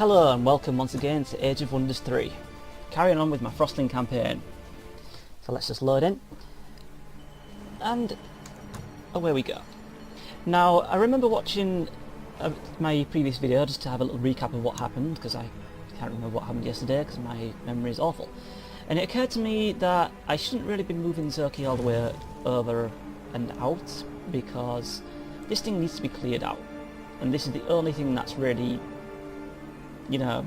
Hello and welcome once again to Age of Wonders 3. Carrying on with my Frostling campaign. So let's just load in. And away we go. Now I remember watching my previous video just to have a little recap of what happened, because I can't remember what happened yesterday because my memory is awful. And it occurred to me that I shouldn't really be moving Zoki all the way over and out, because this thing needs to be cleared out. And this is the only thing that's really, you know,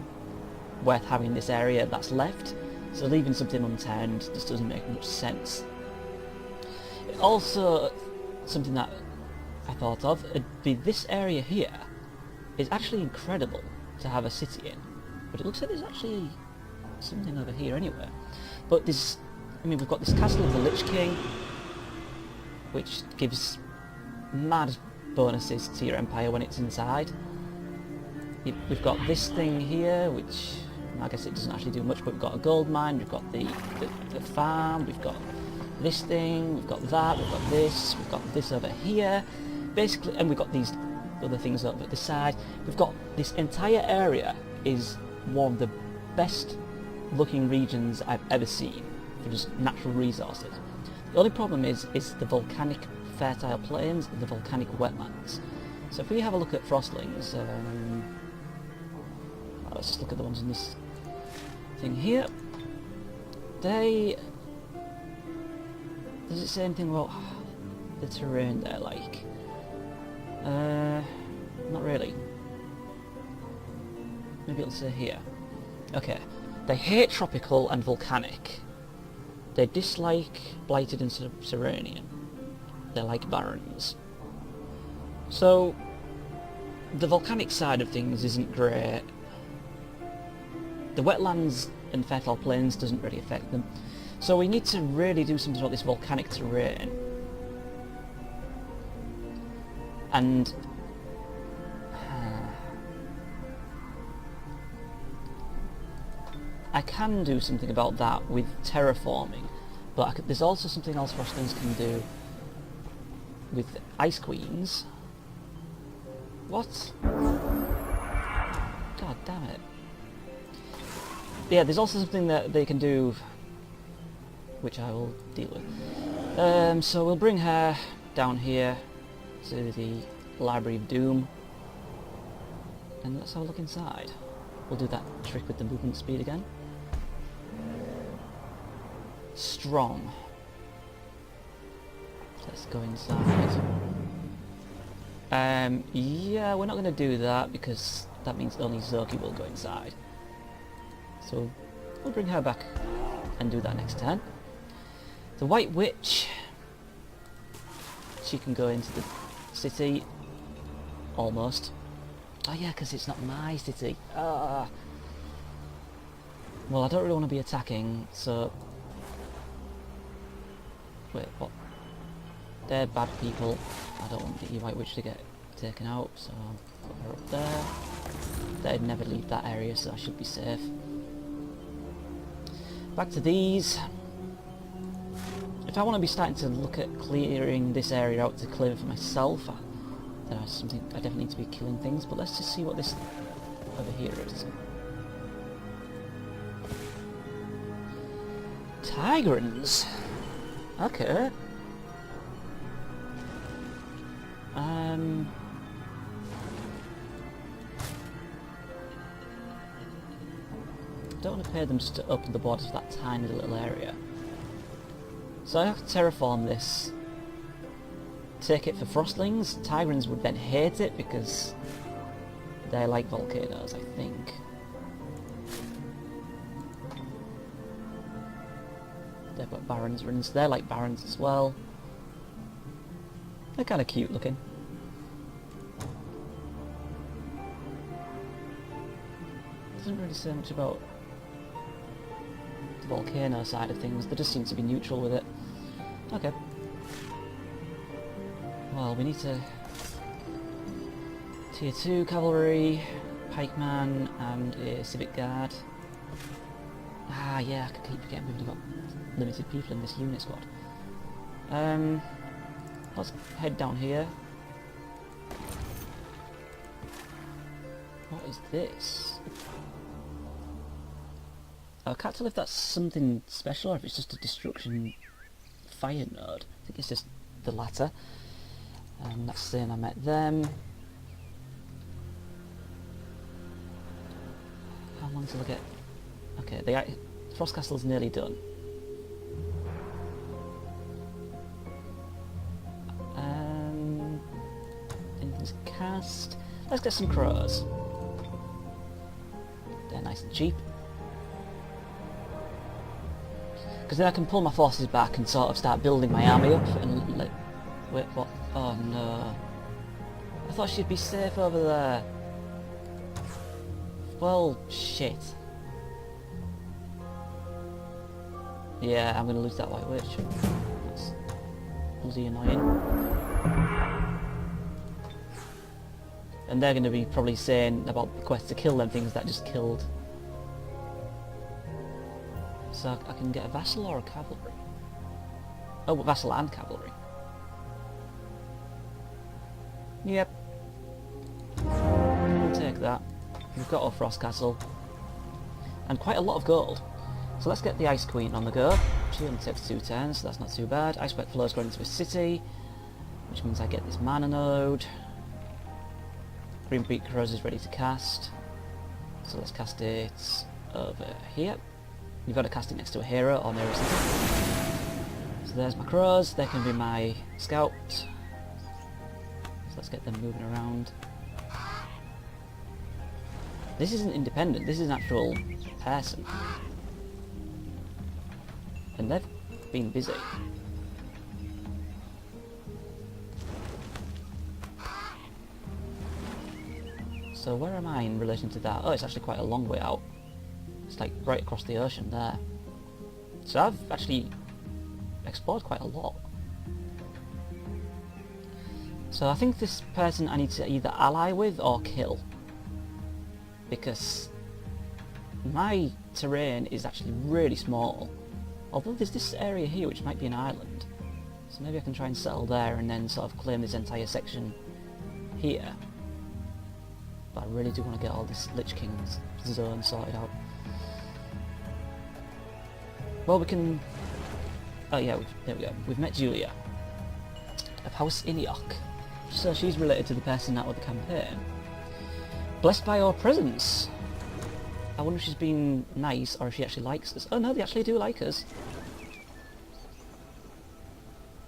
worth having in this area that's left. So leaving something unturned just doesn't make much sense. Also, something that I thought of would be this area here is actually incredible to have a city in, but it looks like there's actually something over here anyway. But this, I mean, we've got this castle of the Lich King, which gives mad bonuses to your empire when it's inside. We've got this thing here, which I guess it doesn't actually do much, but we've got a gold mine, we've got the farm, we've got this thing, we've got that, we've got this over here, basically, and we've got these other things over at this side. We've got this entire area is one of the best looking regions I've ever seen for just natural resources. The only problem is the volcanic fertile plains and the volcanic wetlands. So if we have a look at Frostlings, let's just look at the ones in this thing here. Does it say anything about the terrain there, like? Not really. Maybe it'll say here. Okay. They hate tropical and volcanic. They dislike blighted and Serenian. They like barrens. So, the volcanic side of things isn't great. The wetlands and fertile plains doesn't really affect them. So we need to really do something about this volcanic terrain. And I can do something about that with terraforming, but there's also something else Frostlings can do with Ice Queens. What? God damn it. Yeah, there's also something that they can do, which I will deal with. So we'll bring her down here to the Library of Doom, and let's have a look inside. We'll do that trick with the movement speed again. Strong. Let's go inside. Yeah, we're not going to do that because that means only Zoki will go inside. So we'll bring her back and do that next turn. The White Witch, she can go into the city, almost. Oh yeah, because it's not my city. Well, I don't really want to be attacking, so... Wait, what? They're bad people. I don't want the White Witch to get taken out, so I'll put her up there. They'd never leave that area, so I should be safe. Back to these. If I want to be starting to look at clearing this area out to clear it for myself, then I definitely need to be killing things, but let's just see what this over here is. Tigrans! Okay. I don't want to pay them just to open the borders of that tiny little area. So I have to terraform this, take it for Frostlings. Tigrans would then hate it because they like volcanoes, I think. They've got barrens runs, they like barrens as well. They're kind of cute looking. Doesn't really say much about the volcano side of things, they just seem to be neutral with it. Okay. Well, we need to... Tier 2 cavalry, pikeman, and a civic guard. Ah, yeah, I can keep forgetting we've only got limited people in this unit squad. Let's head down here. What is this? I can't tell if that's something special or if it's just a destruction fire node. I think it's just the latter. And that's saying I met them. How long till I get... Okay, the Frost Castle's nearly done. Anything's cast. Let's get some crows. They're nice and cheap. Because then I can pull my forces back and sort of start building my army up and like... Wait, what? Oh no. I thought she'd be safe over there. Well, shit. Yeah, I'm gonna lose that White Witch. That's bloody annoying. And they're gonna be probably saying about the quest to kill them things that just killed. So I can get a vassal or a cavalry. Oh, vassal and cavalry. Yep. We'll take that. We've got our Frost Castle. And quite a lot of gold. So let's get the Ice Queen on the go. She only takes 2 turns, so that's not too bad. Ice Wet Flow's going into a city, which means I get this mana node. Green Beak Crows is ready to cast. So let's cast it over here. You've got to cast it next to a hero or near a city. So there's my crows, they can be my scouts. So let's get them moving around. This isn't independent, this is an actual person. And they've been busy. So where am I in relation to that? Oh, it's actually quite a long way out. It's like right across the ocean there. So I've actually explored quite a lot. So I think this person I need to either ally with or kill. Because my terrain is actually really small. Although there's this area here which might be an island. So maybe I can try and settle there and then sort of claim this entire section here. But I really do want to get all this Lich King's zone sorted out. Well, we can... Oh yeah, there we go. We've met Julia of House Iniok. So she's related to the person out with the campaign. Blessed by our presence. I wonder if she's been nice or if she actually likes us. Oh no, they actually do like us.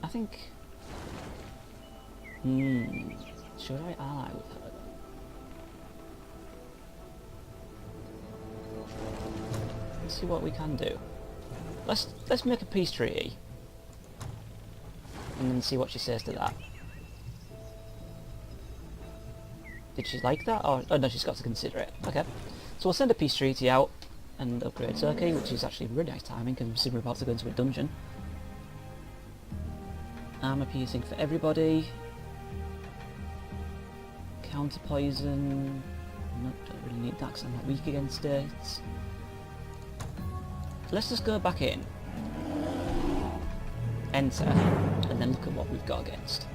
I think... should I ally with her then? Let's see what we can do. Let's make a peace treaty. And then see what she says to that. Did she like that? Or, oh no, she's got to consider it. Okay. So we'll send a peace treaty out and upgrade Turkey, which is actually really nice timing because we're about to go into a dungeon. Armor piercing for everybody. Counter poison. Nope, don't really need that because I'm not weak against it. Let's just go back in. Enter. And then look at what we've got against.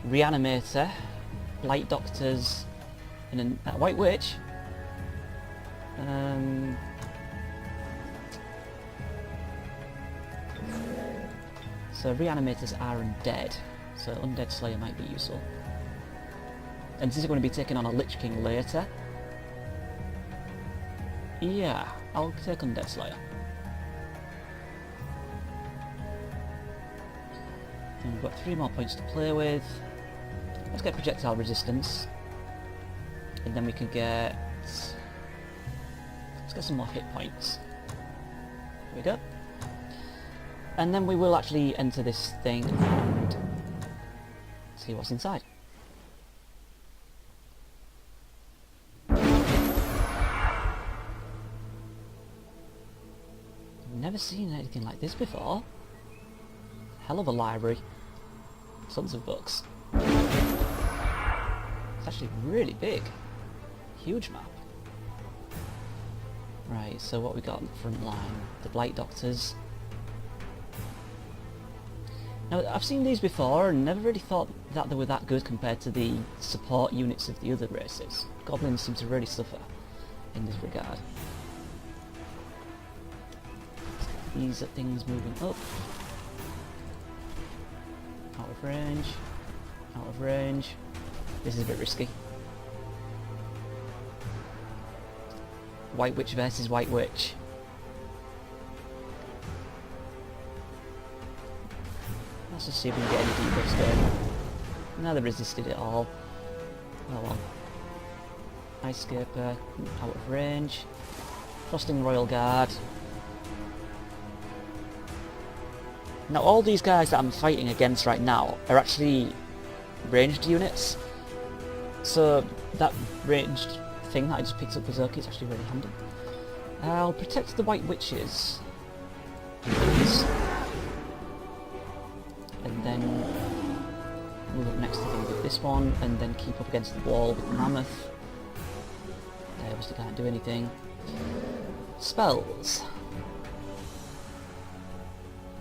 Reanimator. Blight Doctors. And then White Witch. So Reanimators are undead. So Undead Slayer might be useful. And since we're going to be taking on a Lich King later, yeah, I'll take Undead Slayer. And we've got 3 more points to play with. Let's get projectile resistance. And then we can get... Let's get some more hit points. There we go. And then we will actually enter this thing and see what's inside. Never seen anything like this before. Hell of a library. Tons of books. It's actually really big. Huge map. Right, so what we got on the front line? The Blight Doctors. Now, I've seen these before and never really thought that they were that good compared to the support units of the other races. Goblins seem to really suffer in this regard. These are things moving up. Out of range. Out of range. This is a bit risky. White Witch versus White Witch. Let's just see if we can get any debuffs going. Now they resisted it all. Oh well. Ice Scaper, out of range. Frostling Royal Guard. Now all these guys that I'm fighting against right now are actually ranged units. So that ranged thing that I just picked up for Zerky is actually really handy. I'll protect the White Witches. And then move up next to them with this one, and then keep up against the wall with the Mammoth. They obviously can't do anything. Spells.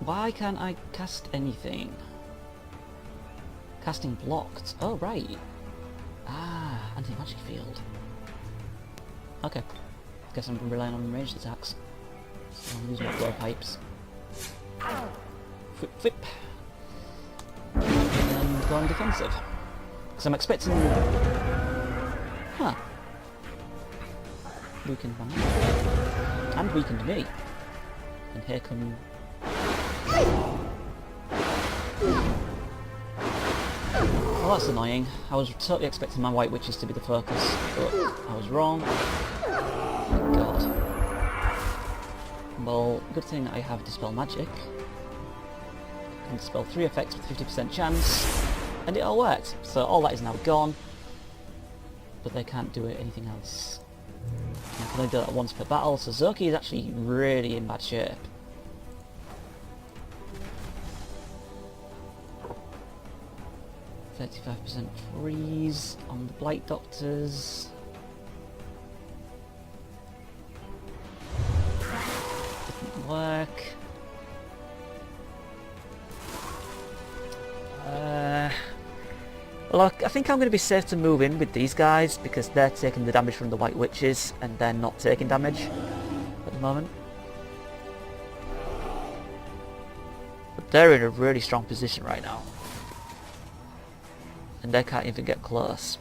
Why can't I cast anything? Casting blocked. Oh, right. Ah, anti-magic field. Okay. Guess I'm relying on ranged attacks. So I'll use my blow pipes. Whip, whip. And go on defensive. Because I'm expecting... Huh. Weakened man. And weakened me. And here come... Well, that's annoying. I was totally expecting my White Witches to be the focus, but I was wrong. Oh my god. Well, good thing I have Dispel Magic. I can dispel 3 effects with 50% chance, and it all worked. So all that is now gone, but they can't do anything else. I can only do that once per battle, so Zoki is actually really in bad shape. %% freeze on the Blight Doctors. Didn't work. Well, I think I'm going to be safe to move in with these guys because they're taking the damage from the White Witches and they're not taking damage at the moment. But they're in a really strong position right now. And they can't even get close.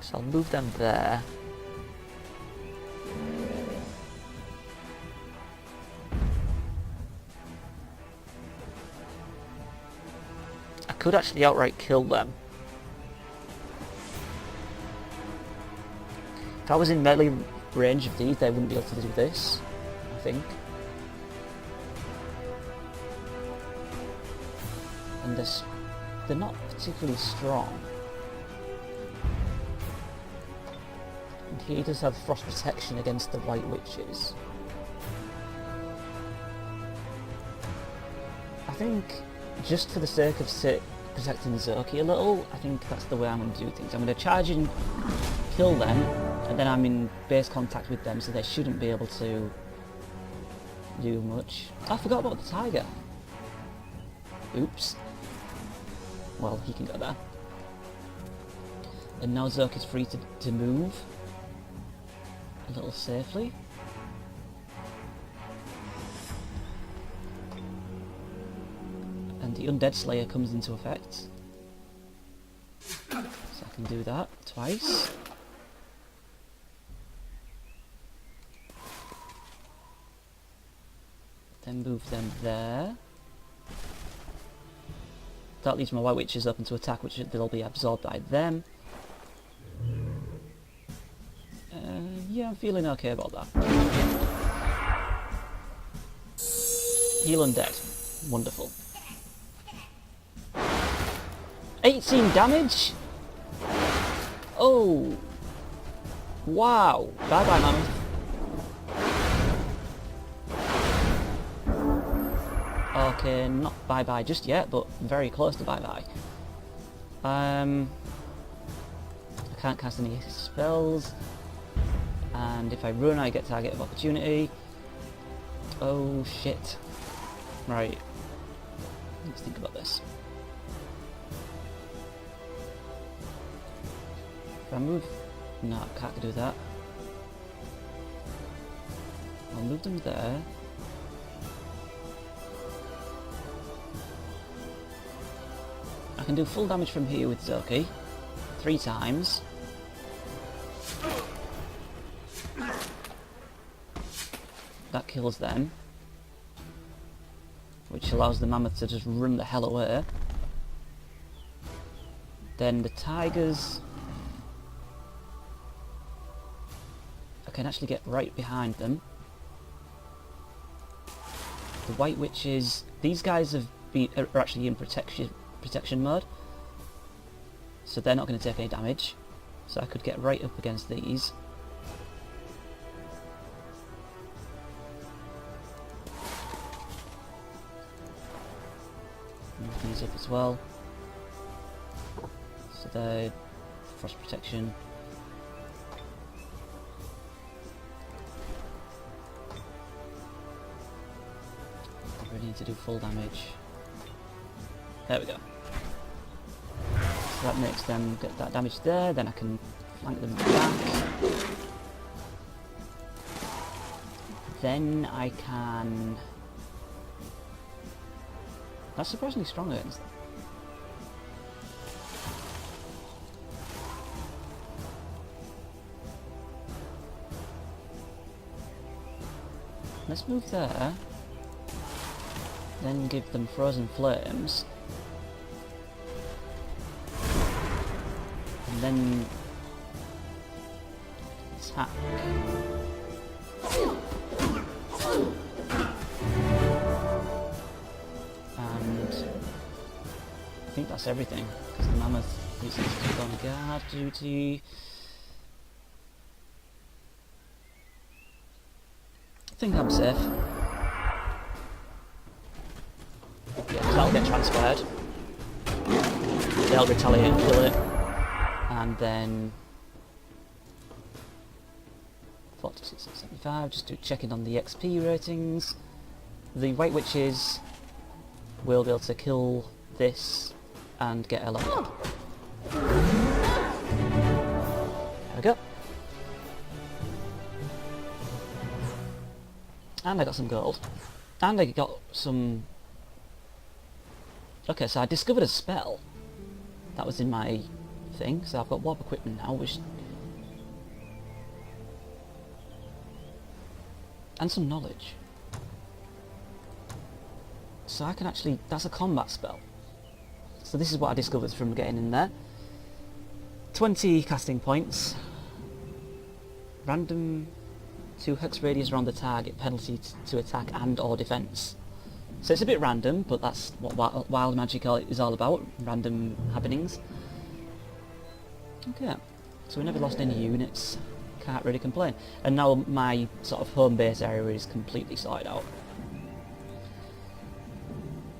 So I'll move them there. I could actually outright kill them. If I was in melee range of these, they wouldn't be able to do this, I think. And they're not particularly strong. And he does have frost protection against the White Witches. I think, just for the sake of protecting Zoki a little, I think that's the way I'm going to do things. I'm going to charge and kill them, and then I'm in base contact with them, so they shouldn't be able to do much. I forgot about the tiger. Oops. Well, he can go there. And now Zoki's free to move a little safely. And the Undead Slayer comes into effect. So I can do that twice. Then move them there. That leaves my White Witches open to attack, which they'll be absorbed by them. Yeah, I'm feeling okay about that. Heal Undead. Wonderful. 18 damage? Oh! Wow! Bye bye, Mammoth. Okay, not bye-bye just yet, but very close to bye-bye. I can't cast any spells, and if I run I get target of opportunity. Oh shit. Right. Let's think about this. If I move... No, I can't do that. I'll move them there. I can do full damage from here with Zoki. 3 times. That kills them. Which allows the mammoth to just run the hell away. Then the tigers... I can actually get right behind them. The white witches... These guys are actually in protection mode. So they're not going to take any damage. So I could get right up against these. Move these up as well. So they're frost protection. I really need to do full damage. There we go. So that makes them get that damage there, then I can flank them back. Then I can... That's surprisingly strong against them. Let's move there. Then give them frozen flames. And then attack. And I think that's everything, because the mammoth is on guard duty. I think I'm safe. Yeah, that'll get transferred. They'll retaliate and kill it. And then 46 and 75, just do checking on the XP ratings. The white witches will be able to kill this and get a level up. There we go. And I got some gold. And I got some... Okay, so I discovered a spell that was in my thing, so I've got warp equipment now, which... and some knowledge. So I can actually... that's a combat spell. So this is what I discovered from getting in there. 20 casting points. Random 2 hex radius around the target, penalty to attack and or defense. So it's a bit random, but that's what wild magic is all about, random happenings. Okay, so we never lost any units, can't really complain. And now my sort of home base area is completely sorted out.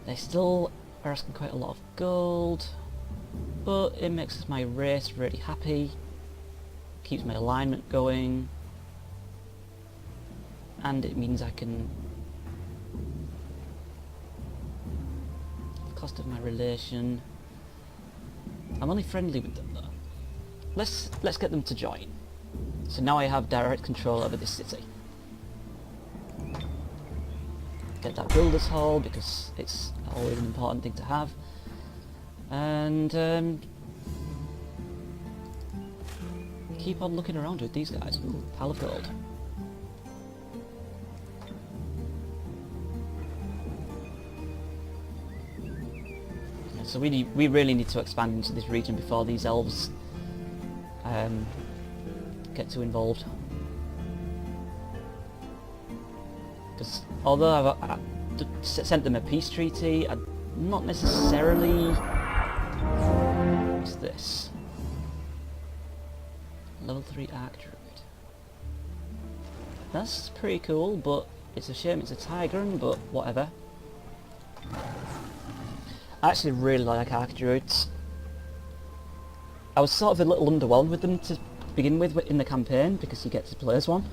They still are asking quite a lot of gold, but it makes my race really happy, keeps my alignment going, and it means I can... cost of my relation... I'm only friendly with them though. Let's get them to join. So now I have direct control over this city. Get that builder's hall because it's always an important thing to have. And keep on looking around with these guys. Ooh, pile of gold. Yeah, so we really need to expand into this region before these elves get too involved. Because although I've sent them a peace treaty, I'm not necessarily... What's this? Level 3 Arc Druid. That's pretty cool, but it's a shame it's a Tigeran, but whatever. I actually really like Arc Druids. I was sort of a little underwhelmed with them to begin with in the campaign, because you get to play as one,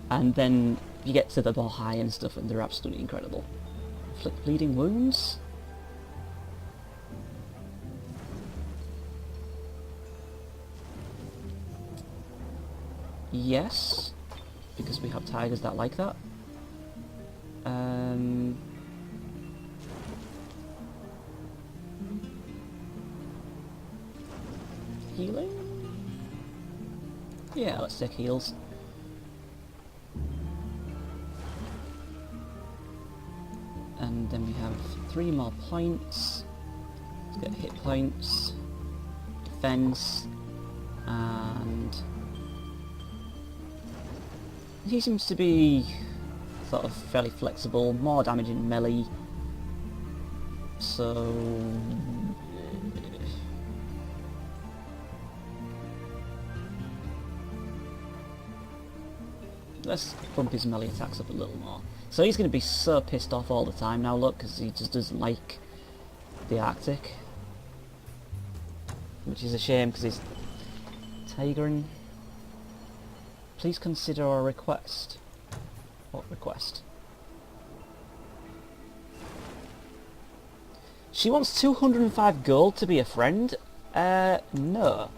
and then you get to the more high-end stuff and they're absolutely incredible. Inflict bleeding wounds. Yes, because we have tigers that like that. Healing? Yeah, let's take heals. And then we have 3 more points. Let's get hit points, defense, and he seems to be sort of fairly flexible, more damage in melee. So let's bump his melee attacks up a little more. So he's going to be so pissed off all the time now, look, because he just doesn't like the Arctic. Which is a shame, because he's tigering. Please consider our request. What request? She wants 205 gold to be a friend? No.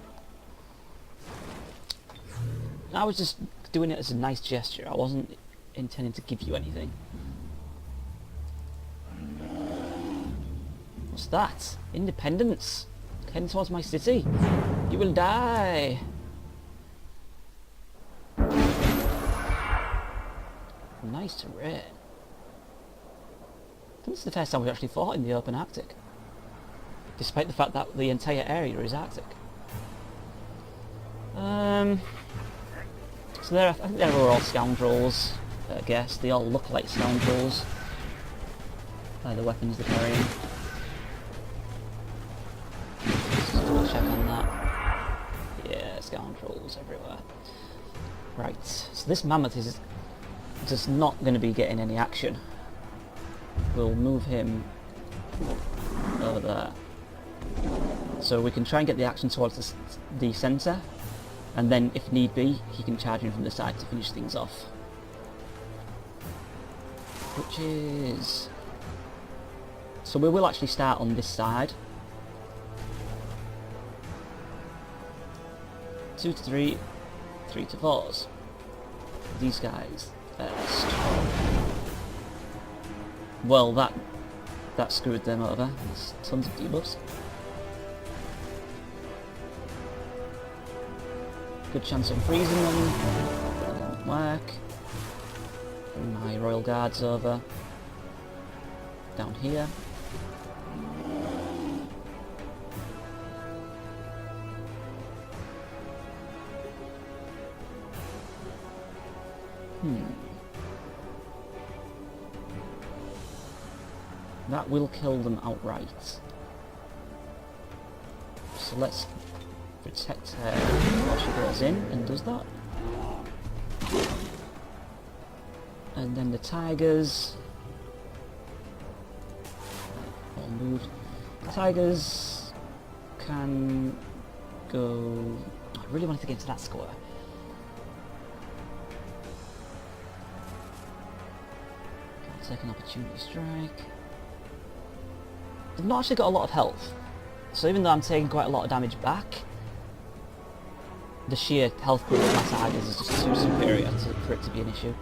I was just doing it as a nice gesture. I wasn't intending to give you anything. What's that? Independence. Heading towards my city. You will die. Nice terrain. I think this is the first time we've actually fought in the open Arctic. Despite the fact that the entire area is Arctic. So I think they were all scoundrels, I guess. They all look like scoundrels by the weapons they're carrying. Let's just double check on that. Yeah, scoundrels everywhere. Right, so this mammoth is just not going to be getting any action. We'll move him over there. So we can try and get the action towards the centre, and then if need be, he can charge in from the side to finish things off. Which is... So we will actually start on this side. 2 to 3, 3 to 4s. These guys first. Well, that screwed them over. There's tons of debuffs. Good chance of freezing them. That didn't work. Bring my royal guards over. Down here. That will kill them outright. So let's protect her while she goes in and does that. And then the tigers... all moved. The tigers can go... I really wanted to get into that square. I'll take an opportunity strike. They've not actually got a lot of health, so even though I'm taking quite a lot of damage back, the sheer health pool of my tigers is just too superior for it to be an issue.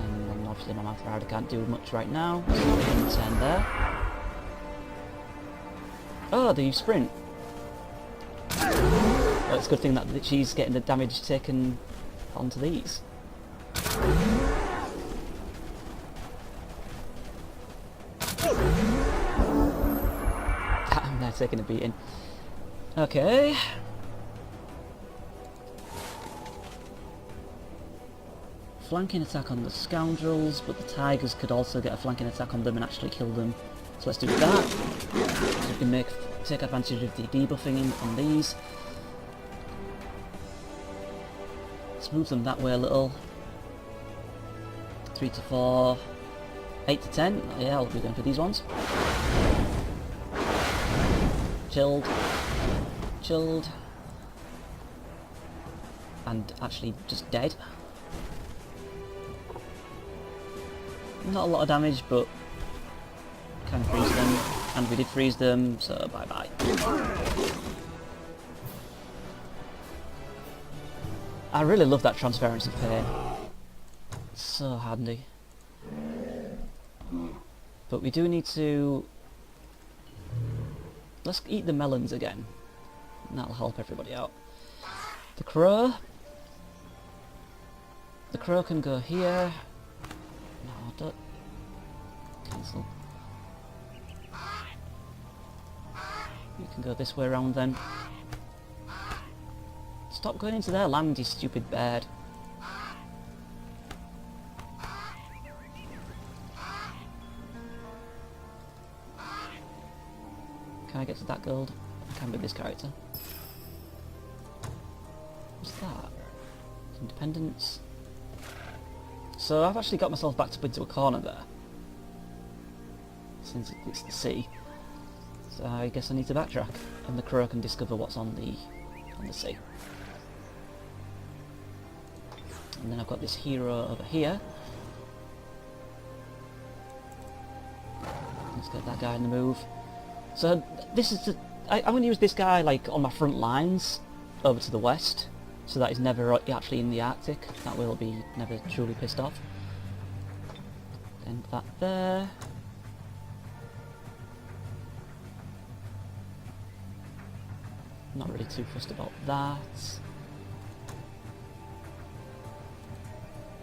And then obviously my Mouth Rider can't do much right now, so we can turn there. Oh, they use sprint. Well, it's a good thing that she's getting the damage taken onto these. They're taking a beating. Okay. Flanking attack on the scoundrels, but the tigers could also get a flanking attack on them and actually kill them. So let's do that. So we can take advantage of the debuffing on these. Let's move them that way a little. 3 to 4, 8 to 10. Yeah, I'll be going for these ones. Chilled. Chilled. And actually just dead. Not a lot of damage, but Can freeze them, and we did freeze them, so bye-bye. I really love that transference of pain. It's so handy. But we do need to... Let's eat the melons again. And that'll help everybody out. The crow. The crow can go here. No, don't... Cancel. You can go this way around then. Stop going into their land, you stupid bird. Can I get to that gold? I can with this character. What's that? Independence. So I've actually got myself backed up into a corner there. Since it's the sea. So I guess I need to backtrack. And the crow can discover what's on the sea. And then I've got this hero over here. Let's get that guy in the move. So this is the... I'm going to use this guy like on my front lines over to the west, so that he's never actually in the Arctic. That way he'll be never truly pissed off. End that there. Not really too fussed about that.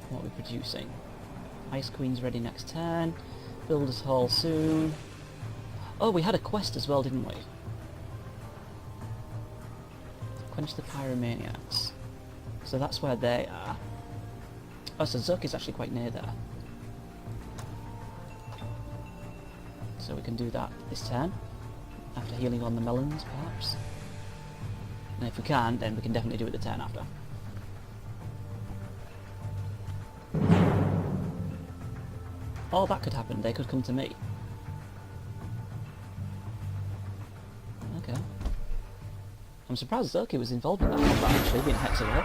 What are we producing? Ice Queen's ready next turn. Builder's Hall soon. Oh, we had a quest as well, didn't we? Quench the Pyromaniacs. So that's where they are. Oh, so Zoki's actually quite near there. So we can do that this turn. After healing on the melons, perhaps. And if we can't, then we can definitely do it the turn after. Oh, that could happen. They could come to me. Okay. I'm surprised Zoki was involved in that combat, actually, being hex away.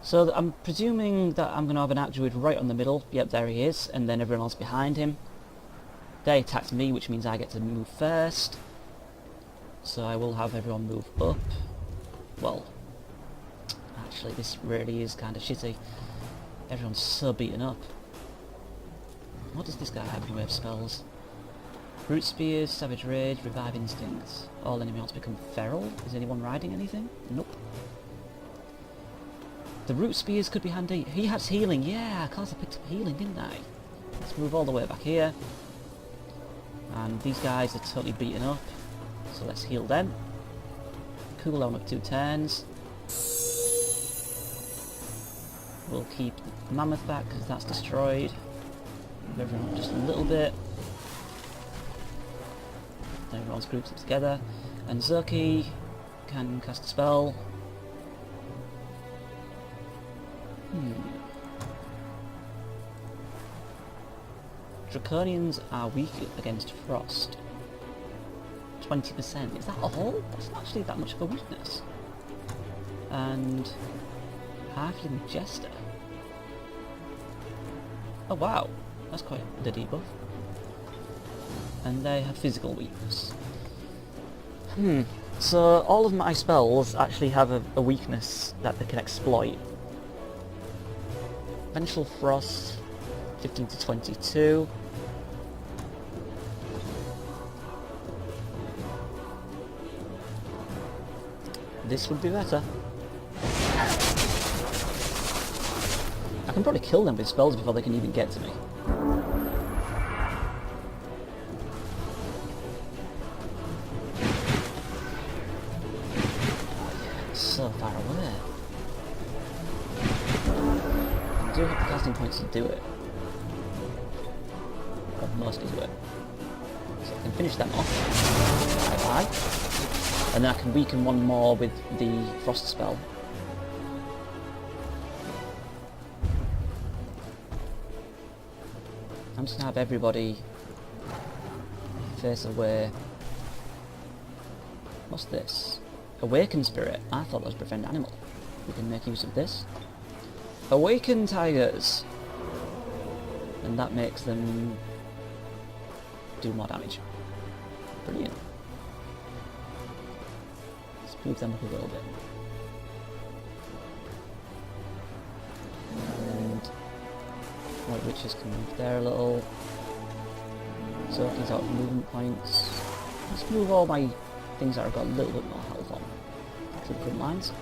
So I'm presuming that I'm going to have an Archdruid right on the middle. Yep, there he is. And then everyone else behind him. They attacked me, which means I get to move first. So I will have everyone move up. Well, actually, this really is kind of shitty. Everyone's so beaten up. What does this guy have in the way of spells? Root Spears, Savage Rage, Revive Instincts. All enemy monsters become feral. Is anyone riding anything? Nope. The Root Spears could be handy. He has healing. Yeah, of course I picked up healing, didn't I? Let's move all the way back here. And these guys are totally beaten up. So let's heal them. Cooldown of 2 turns. We'll keep the Mammoth back because that's destroyed. Move everyone up just a little bit. Then everyone's groups up together. And Zoki can cast a spell. Draconians are weak against frost. 20%. Is that all? That's not actually that much of a weakness. And Halfling Jester. Oh wow, that's quite the debuff. And they have physical weakness. So all of my spells actually have a weakness that they can exploit. Vengeful Frost, 15 to 22. This would be better. I can probably kill them with spells before they can even get to me. It's so far away. I do have the casting points to do it. Or mostly do it. So I can finish them off. Bye-bye. And then I can weaken one more with the frost spell. I'm just going to have everybody face away. What's this? Awaken Spirit. I thought that was Befriend Animal. We can make use of this. Awaken Tigers. And that makes them do more damage. Brilliant. Let's move them up a little bit. And White Witches can move there a little. Soaky's out of movement points. Let's move all my things that I've got a little bit more health on to the front lines.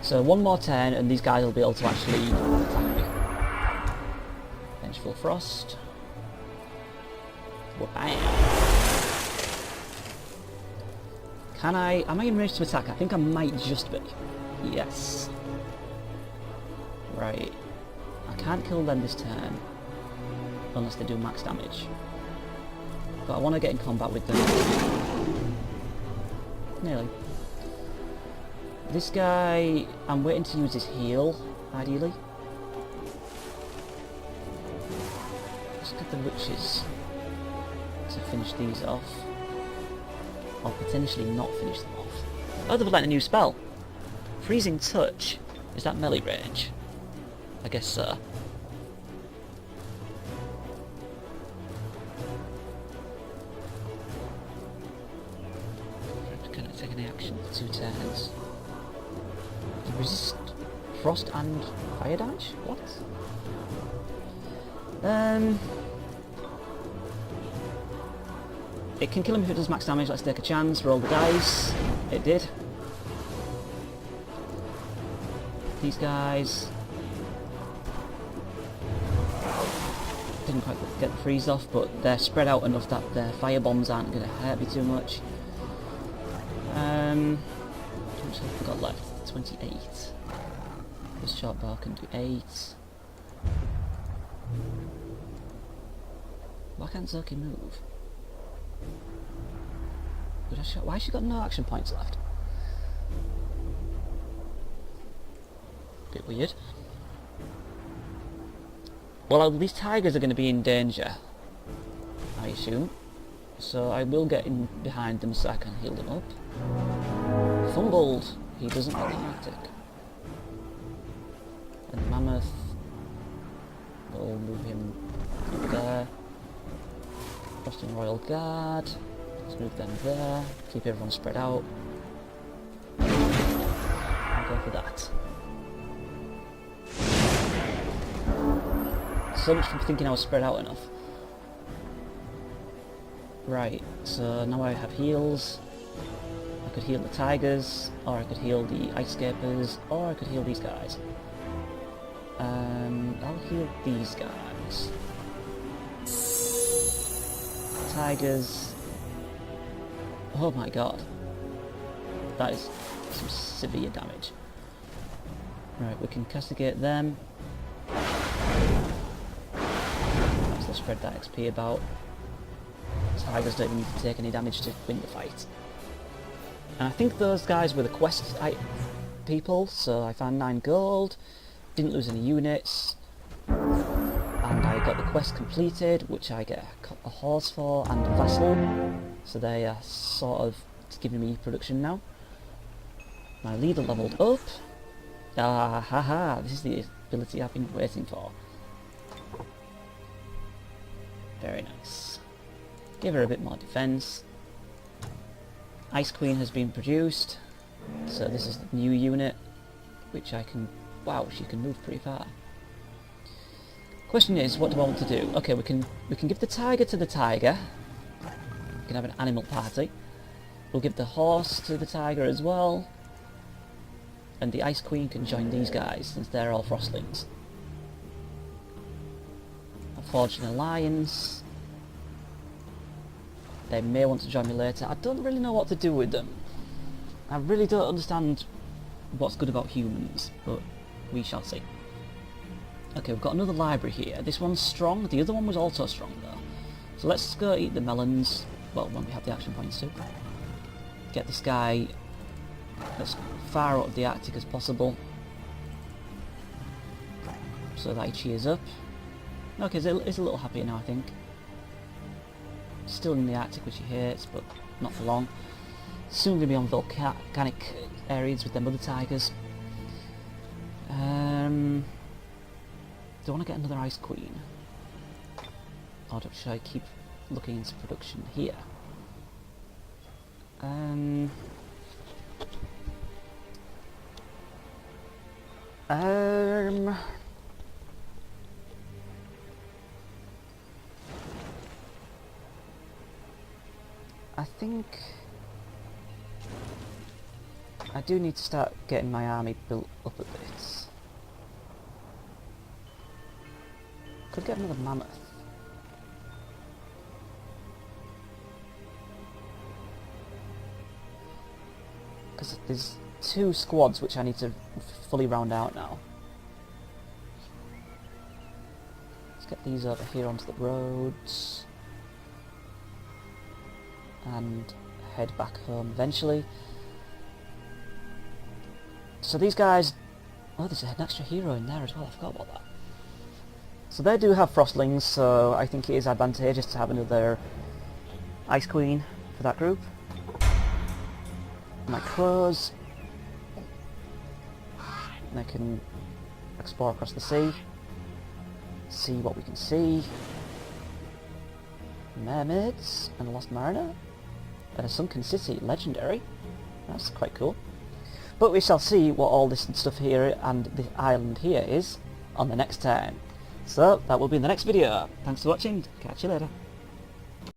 So one more turn and these guys will be able to actually attack me. Vengeful Frost. Bam. Am I in range to attack? I think I might just be. Yes. Right. I can't kill them this turn. Unless they do max damage. But I want to get in combat with them. Nearly. This guy, I'm waiting to use his heal, ideally. Just get the witches to finish these off. Or potentially not finish them off. Oh, they've learned a new spell. Freezing Touch. Is that melee range? I guess so. Can I take any action for 2 turns? Resist frost and fire damage? What? It can kill him if it does max damage. Let's take a chance. Roll the dice. It did. These guys didn't quite get the freeze off, but they're spread out enough that their fire bombs aren't going to hurt me too much. How much have we got left? 28. This short bow can do 8. Why can't Zoki move? Why has she got no action points left? Bit weird. Well, these tigers are going to be in danger, I assume. So I will get in behind them so I can heal them up. Fumbled. He doesn't get the Arctic. And Mammoth, we'll move him over there. Frosting Royal Guard, let's move them there, keep everyone spread out. I'll go for that. So much for thinking I was spread out enough. Right, so now I have heals. I could heal the tigers, or I could heal the ice scapers, or I could heal these guys. I'll heal these guys. Tigers. Oh my god. That is some severe damage. Right, we can castigate them. So spread that XP about. Tigers don't even need to take any damage to win the fight. And I think those guys were the quest people, so I found 9 gold, didn't lose any units, and I got the quest completed, which I get a horse for and a vassal, so they are sort of giving me production now. My leader leveled up. Ah, haha, this is the ability I've been waiting for. Very nice. Give her a bit more defense. Ice Queen has been produced, so this is the new unit, which I can... Wow, she can move pretty far. Question is, what do I want to do? Okay, we can give the tiger to the tiger. We can have an animal party. We'll give the horse to the tiger as well. And the Ice Queen can join these guys, since they're all Frostlings. I've forged an alliance. They may want to join me later. I don't really know what to do with them. I really don't understand what's good about humans, but we shall see. Okay, we've got another library here. This one's strong. The other one was also strong, though. So let's go eat the melons. Well, when we have the action points too. Get this guy as far out of the Arctic as possible, so that he cheers up. Okay, he's a little happier now, I think. Still in the Arctic, which he hates, but not for long. Soon going to be on volcanic areas with them other tigers. I want to get another Ice Queen? Or should I keep looking into production here? I think I do need to start getting my army built up a bit. Could get another mammoth. Because there's 2 squads which I need to fully round out now. Let's get these over here onto the roads. And head back home eventually. So these guys... Oh, there's an extra hero in there as well, I forgot about that. So they do have Frostlings, so I think it is advantageous to have another Ice Queen for that group. My crows. They can explore across the sea. See what we can see. Mermaids and a Lost Mariner. And a sunken city, legendary. That's quite cool. But we shall see what all this stuff here and the island here is on the next time. So, that will be in the next video. Thanks for watching. Catch you later.